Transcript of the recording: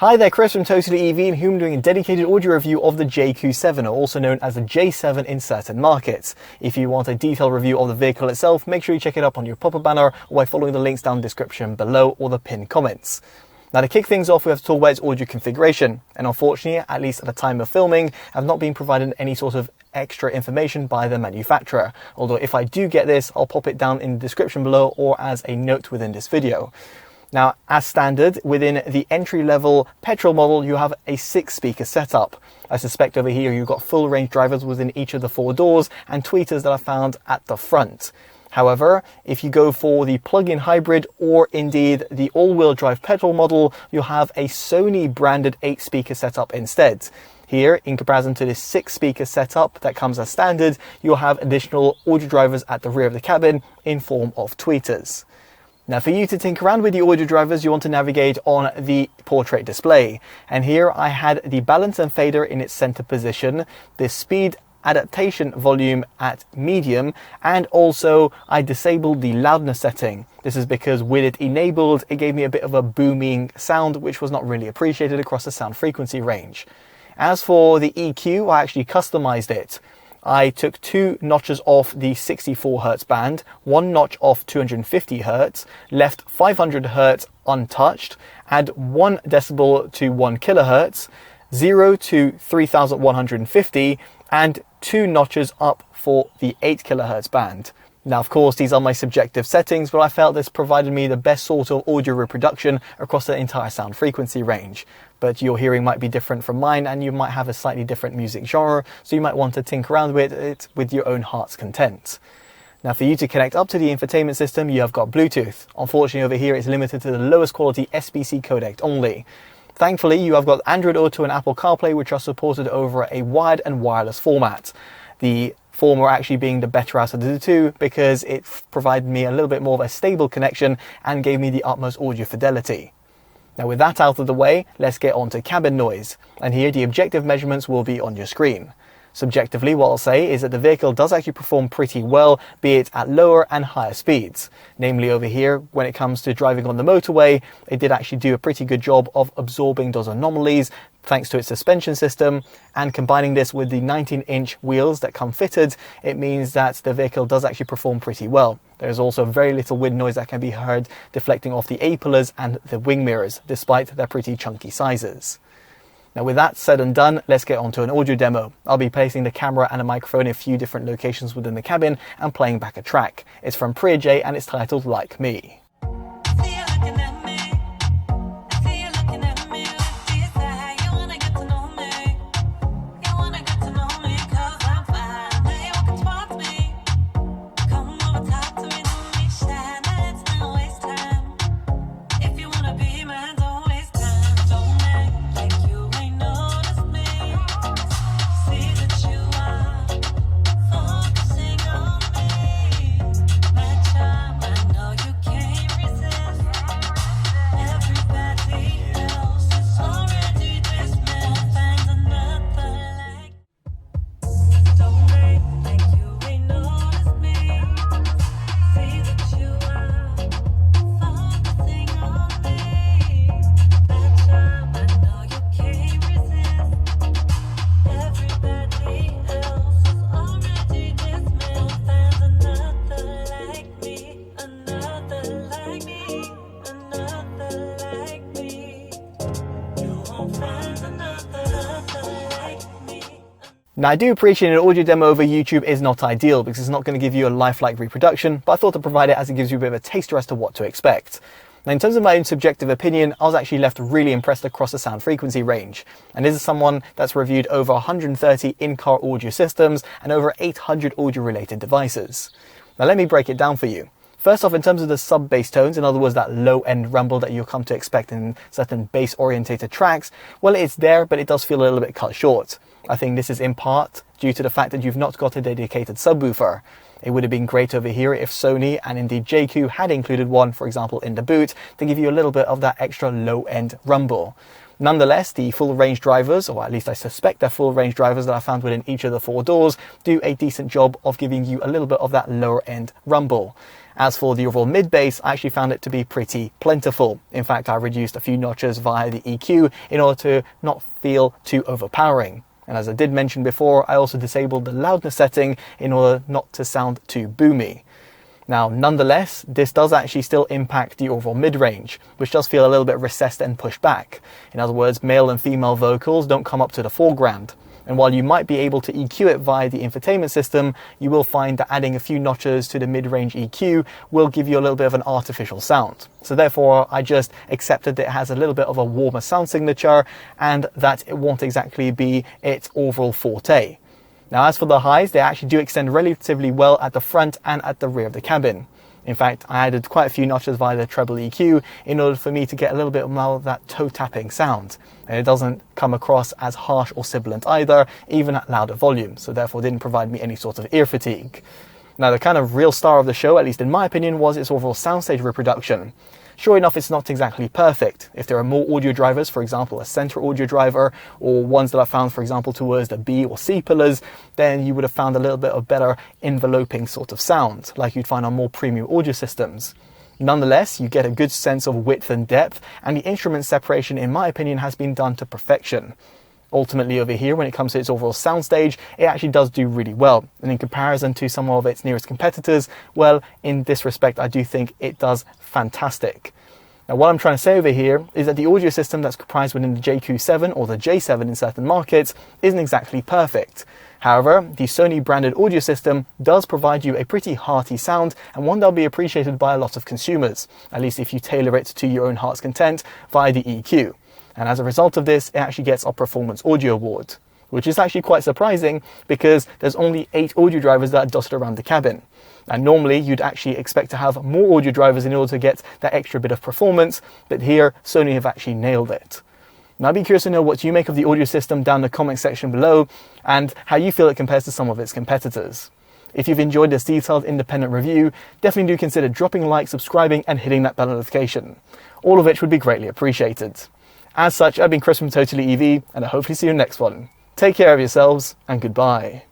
Hi there, Chris from TotallyEV, and here I'm doing a dedicated audio review of the Jaecoo 7, or also known as the J7 in certain markets. If you want a detailed review of the vehicle itself, make sure you check it up on your pop-up banner or by following the links down the description below or the pinned comments. Now, to kick things off, we have to talk about its audio configuration, and unfortunately, at least at the time of filming, I've not been provided any sort of extra information by the manufacturer. Although if I do get this, I'll pop it down in the description below or as a note within this video. Now, as standard, within the entry-level petrol model, you have a 6-speaker setup. I suspect over here you've got full range drivers within each of the 4 doors and tweeters that are found at the front. However, if you go for the plug-in hybrid or indeed the all-wheel drive petrol model, you'll have a Sony branded 8-speaker setup instead. Here, in comparison to this 6-speaker setup that comes as standard, you'll have additional audio drivers at the rear of the cabin in form of tweeters. Now, for you to tinker around with the audio drivers, you want to navigate on the portrait display. And here I had the balance and fader in its center position, the speed adaptation volume at medium, and also I disabled the loudness setting. This is because with it enabled, it gave me a bit of a booming sound, which was not really appreciated across the sound frequency range. As for the EQ, I actually customized it. I took 2 notches off the 64 Hz band, 1 notch off 250 Hz, left 500 Hz untouched, add 1 decibel to 1 kHz, 0 to 3150, and 2 notches up for the 8 kHz band. Now, of course, these are my subjective settings, but I felt this provided me the best sort of audio reproduction across the entire sound frequency range. But your hearing might be different from mine, and you might have a slightly different music genre, so you might want to tinker around with it with your own heart's content. Now, for you to connect up to the infotainment system, you have got Bluetooth. Unfortunately, over here, it's limited to the lowest quality SBC codec only. Thankfully, you have got Android Auto and Apple CarPlay, which are supported over a wired and wireless format. The former actually being the better out of the two because it provided me a little bit more of a stable connection and gave me the utmost audio fidelity. Now, with that out of the way, let's get on to cabin noise. And here the objective measurements will be on your screen. Subjectively, what I'll say is that the vehicle does actually perform pretty well, be it at lower and higher speeds. Namely, over here, when it comes to driving on the motorway, it did actually do a pretty good job of absorbing those anomalies thanks to its suspension system, and combining this with the 19-inch wheels that come fitted, it means that the vehicle does actually perform pretty well. There's also very little wind noise that can be heard deflecting off the A-pillars and the wing mirrors, despite their pretty chunky sizes. Now, with that said and done, let's get on to an audio demo. I'll be placing the camera and a microphone in a few different locations within the cabin and playing back a track. It's from Priya J and it's titled Like Me. Now, I do appreciate an audio demo over YouTube is not ideal because it's not going to give you a lifelike reproduction, but I thought to provide it as it gives you a bit of a taster as to what to expect. Now, in terms of my own subjective opinion, I was actually left really impressed across the sound frequency range. And this is someone that's reviewed over 130 in-car audio systems and over 800 audio-related devices. Now, let me break it down for you. First off, in terms of the sub-bass tones, in other words, that low-end rumble that you'll come to expect in certain bass-orientated tracks, well, it's there, but it does feel a little bit cut short. I think this is in part due to the fact that you've not got a dedicated subwoofer. It would have been great over here if Sony and indeed Jaecoo had included one, for example, in the boot to give you a little bit of that extra low-end rumble. Nonetheless, the full range drivers, or at least I suspect they're full range drivers that I found within each of the 4 doors, do a decent job of giving you a little bit of that lower end rumble. As for the overall mid-bass, I actually found it to be pretty plentiful. In fact, I reduced a few notches via the EQ in order to not feel too overpowering. And as I did mention before, I also disabled the loudness setting in order not to sound too boomy. Now, nonetheless, this does actually still impact the overall mid-range, which does feel a little bit recessed and pushed back. In other words, male and female vocals don't come up to the foreground. And while you might be able to EQ it via the infotainment system, you will find that adding a few notches to the mid-range EQ will give you a little bit of an artificial sound. So therefore, I just accepted that it has a little bit of a warmer sound signature and that it won't exactly be its overall forte. Now, as for the highs, they actually do extend relatively well at the front and at the rear of the cabin. In fact, I added quite a few notches via the treble EQ in order for me to get a little bit more of that toe tapping sound. And it doesn't come across as harsh or sibilant either, even at louder volumes, so therefore didn't provide me any sort of ear fatigue. Now, the kind of real star of the show, at least in my opinion, was its overall soundstage reproduction. Sure enough, it's not exactly perfect. If there are more audio drivers, for example, a center audio driver, or ones that I found, for example, towards the B or C pillars, then you would have found a little bit of better enveloping sort of sound, like you'd find on more premium audio systems. Nonetheless, you get a good sense of width and depth, and the instrument separation, in my opinion, has been done to perfection. Ultimately over here, when it comes to its overall soundstage, it actually does do really well. And in comparison to some of its nearest competitors, well, in this respect, I do think it does fantastic. Now, what I'm trying to say over here is that the audio system that's comprised within the Jaecoo 7 or the J7 in certain markets isn't exactly perfect. However, the Sony branded audio system does provide you a pretty hearty sound and one that'll be appreciated by a lot of consumers, at least if you tailor it to your own heart's content via the EQ. And as a result of this, it actually gets our Performance Audio Award, which is actually quite surprising because there's only 8 audio drivers that are dotted around the cabin. And normally you'd actually expect to have more audio drivers in order to get that extra bit of performance, but here Sony have actually nailed it. Now, I'd be curious to know what you make of the audio system down in the comment section below and how you feel it compares to some of its competitors. If you've enjoyed this detailed independent review, definitely do consider dropping a like, subscribing and hitting that bell notification, all of which would be greatly appreciated. As such, I've been Chris from TotallyEV, and I'll hopefully see you in the next one. Take care of yourselves, and goodbye.